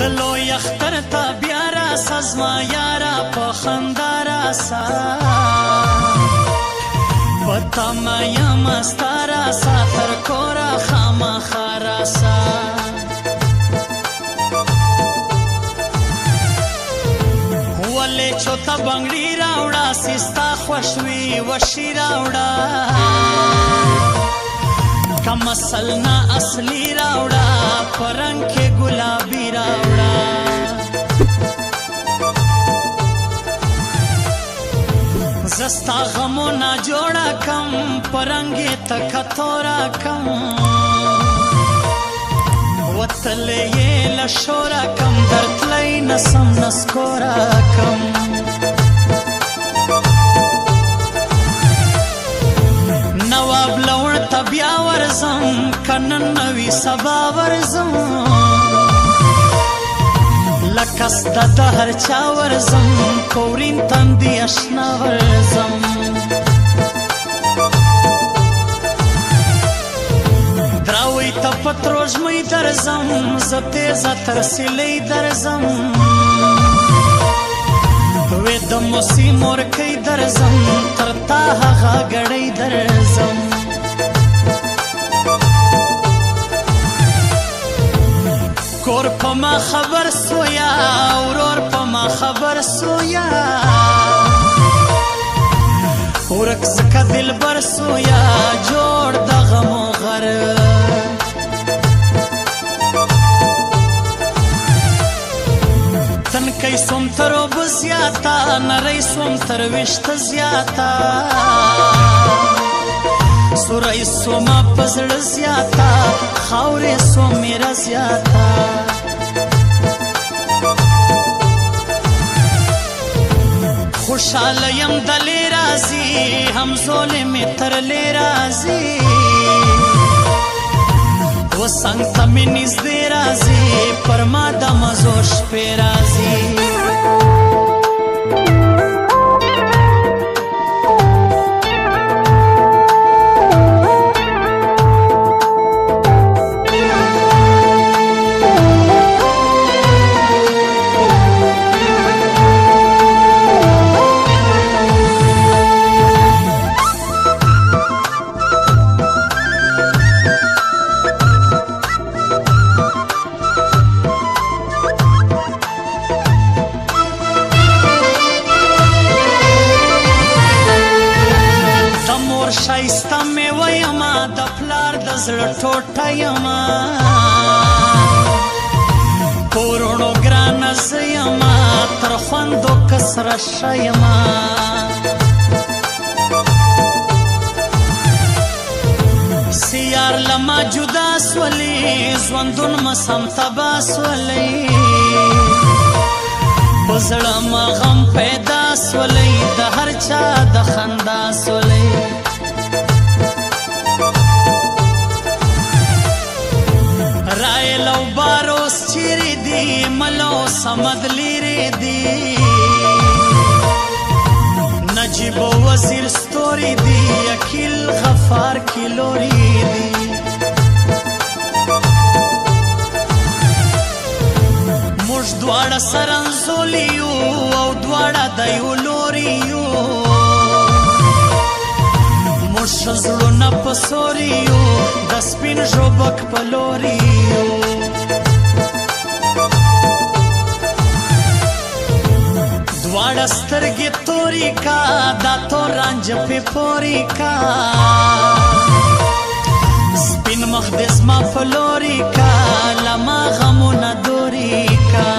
دلو یختر تا بیا راسه زما یاره په خندا راسه په تمه یم ستا راسه تر کوره خامخا راسه ولې چوته بنګړي راوړه ستا خوښ وي وشي راوړه کم اصل نه اصلي راوړه په رنګ کې ګلابي راوړه زه ستا غمونه جوړه کم په رنګ یې تکه توره کم وتلی یې له شوره کم درتلی نسم نسکوره کم نواب لوړ ته بیا ورځم که نن نه وي سبا ورځم لکه ستا د هر چا ورځم کورین تندي اشنا ورځم دراوی ته په تروژمۍ درځم زه تیزه تر سیلۍ درځم وې د موسي مورکۍ درځم تر تا هغه ګړۍ درځم کور په ما خبر سویا ورور په ما خبر سویا ورک زکه دلبر سویا جوړ د غمو غر تنکی سوم تر اوبه زیاته نری سوم تر ویشته زیاته سوری سوما په زړه زیاته خاورې سوم میره زیاته خوشحاله یم دلې راځي همزولې مې ترلې راځي وسنګ ته مې نږدې راځي پر ما د مزو شپې راځي شایسته میوه یما د پلار د زړه ټوټه یما پورونو ګرانه زه یما تر خوندو کسره شه یما سیار لما جدا سولی ژوندون مسم تبا سولی په زړه ما غم پیدا سولی د هر چا د خندا سولی رائل او باروس چیرې دي ملو سمد لیرې دي نجیب وزیر ستوري دي اکیل غفار کیلوري دي موږ دواړه سرنزولي یو او دواړه د یو لوري یو موږ زړونه په سوري یو د سپین ژوبک په لوري یو دواړه سترګې توري کا دا تور رنج پې پوري کا سپین مخ د زما په لوري کا لما غمونه دوري کا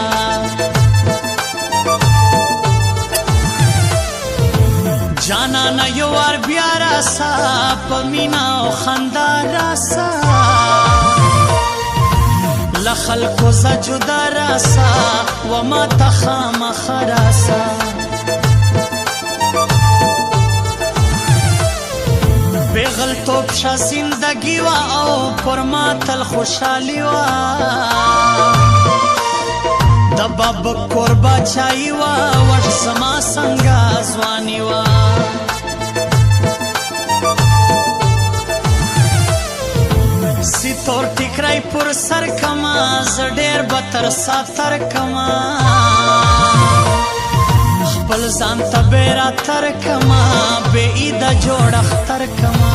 جانانه یو وار بیا راسه په مینا او خندا راسه له خلکو زه جدا راسه و ما ته خامخا راسه بېغلتوب شه زندګي وه او پر ما تل خوشحالي وه د باب کور باچایي وه وږ زما څنګه ځواني وه تور ټیکری پر سر کما زه ډېر به تر ساتر کما خپل ځان ته به راتر کما بې عیده جوړ اختر کما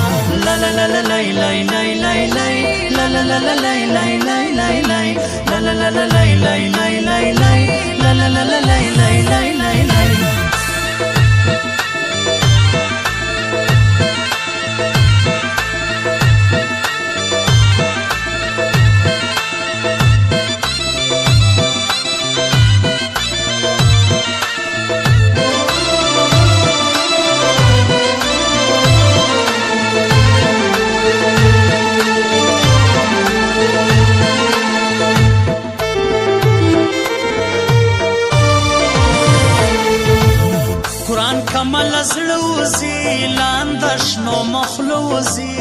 کمل زړه وځي لاندې شنو مخلو وځي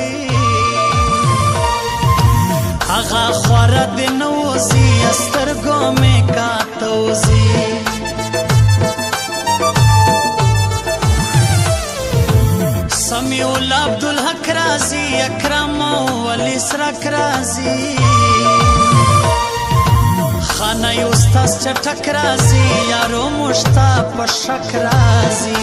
هغه خوره دې نه وځي سترګو مې کاته وځي سمیع الله عبدالحق راځي اکرم ولی سرک راځي خانه استاذ چټک راځي یارو مشتا په شک راځي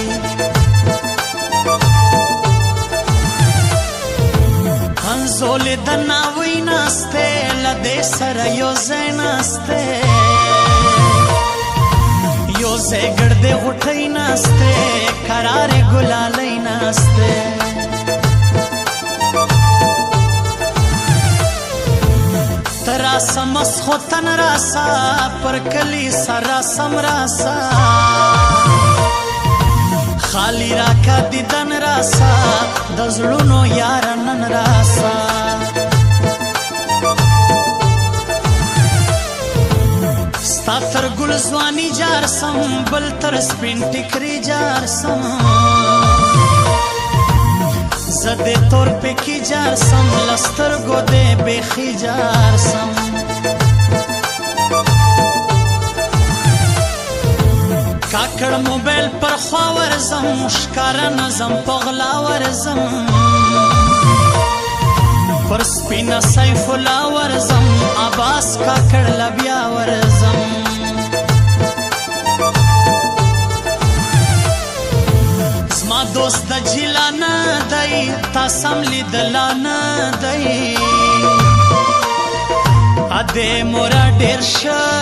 انزولې د ناوی ناسته لدې سره یو ځای ناسته یو ځای ګرده غوټۍ ناسته قرارې ګلالۍ ناسته تراسا مسخو تن راسا پر کلی سرا سم راسا خالی راکا دیدن راسا دزلونو یارنن راسا ستا تر گل زوانی جارسم بل تر سپین ټیکری جارسم زده تور پکی جارسم لسترگو ده بیخی جارسم کاکڑ موبیل پر خوا ورزم شکارا نظم پغلا ورزم پر سپینا سیف لا ورزم عباس کاکڑ لبیا ورزم زما دوست د جیلانا دی تاسم لیدلانا دی اده مورا ډیر شه